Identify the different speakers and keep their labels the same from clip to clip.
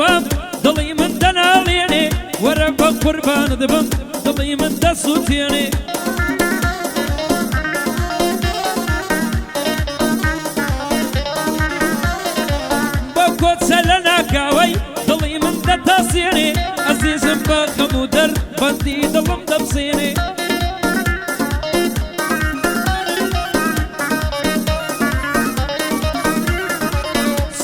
Speaker 1: دەوام دڵی من دەناڵێنێ وەرە بە قوربان دەبم دڵی من دەسووتێنێ بە کۆچە لە ناکاوەی دڵی من دەتاسێنێ ئەزیزم بە خەم و دەر بەندی دڵم دەبسێنێ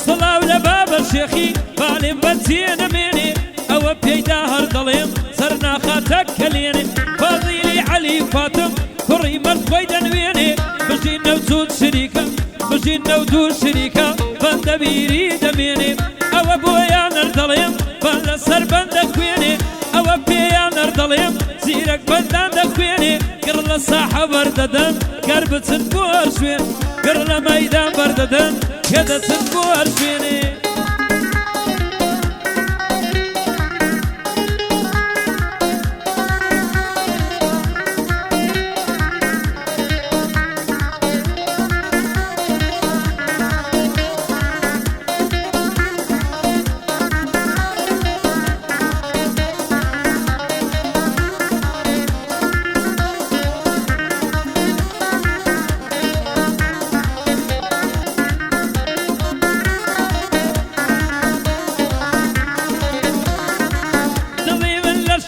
Speaker 1: سڵاو لە بابە شێخی باڵێم بەجێ نەمێنێ ئەوە پێیدا هەر دەڵێم سەر ناخاتە کەلێنێ فەزیلی عەلی فاتم کوڕی مەرد خۆی دەنوێنێ بژین نەوجود شریکە بژین نەودوو شریکە بەندە بیری دەمێنێ ئەوە بۆیان هەر دەڵێم بەن لەسەر بەندە خوێنێ ئەوە پێیان هەر دەڵێم زیرەک بەندان دەخوێنێ گڕ لە ساحە بەردەدەن گەر بچن بۆ هەر شوێن گڕ لە مەیدان بەردەدەن کە دەچن بۆ هەر شوێنێ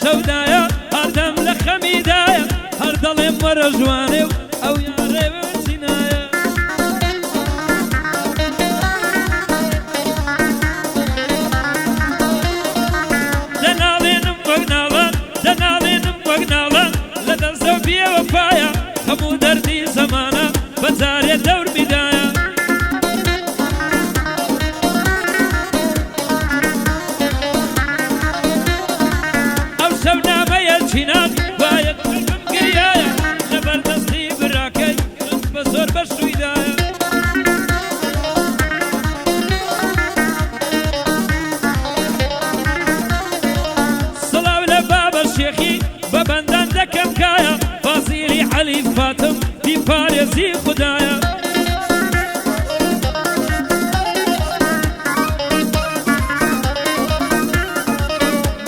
Speaker 1: شەودایە هەردەم لە خەمیدایە هەر دەڵێم وەرە ژوانێ و ئەو یاڕێ بچینایە دەناڵێنم وەک ناڵان دەناڵێنم وەک ناڵان لە دەرزە و بێوەفایە هەموو دەردی زەمانە بەجارێ دەور میدایە چینان باید قلبم گریایە لەبەردەستی براکەی من بە زۆر بەشوویدایە سڵاو لە بابە شێخی بە بەندان دەکەم کایە فازیلی عەلی فاتم بیپارێزی خودایە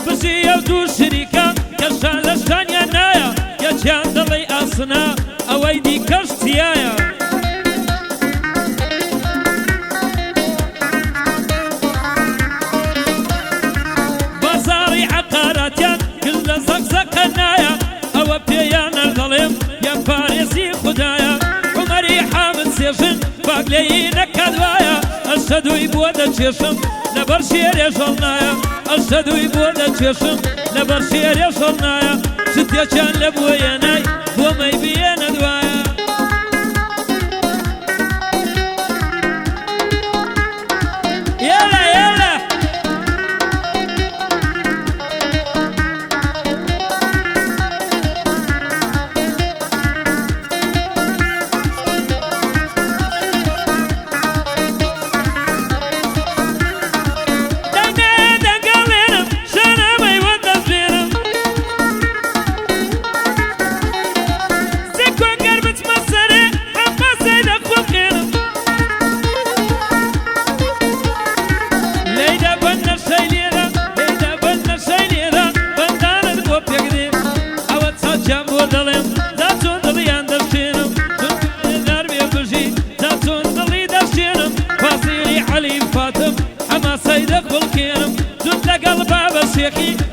Speaker 1: بژی ئەو دوو شریکە کەشان لە شانیان نایە یەکیان دڵی ئاسنا ئەوەی دیکەش چیایە بازاڕی عەقاراتیان گل لە زەقزەقە نایە ئەوە پێیان هەر دەڵێم یان پارێزی خودایە عومەری حامد سێژن باگلەیی نەکات وایە ئەشهەدووی بۆ دەچێشم لەبەر شێرێ ژەڵنایە ئەشهەدووی بۆ دەچێشم لەبەر شێرێ ژەڵنایە شتێکیان لە بۆیە نای بۆ مەی بێنە دوایە یێڵە یێڵە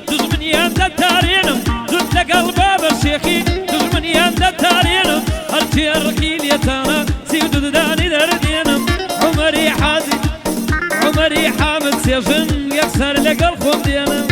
Speaker 1: دژمنیان دەتارێنم زود لەگەڵ بابە شێخی دژمنیان دەتارێنم هەرچی ڕقی لێتانە سی و دودانی دەردێنم عومەری حامد سێژن یەکسەر لەگەڵ خۆم دێنم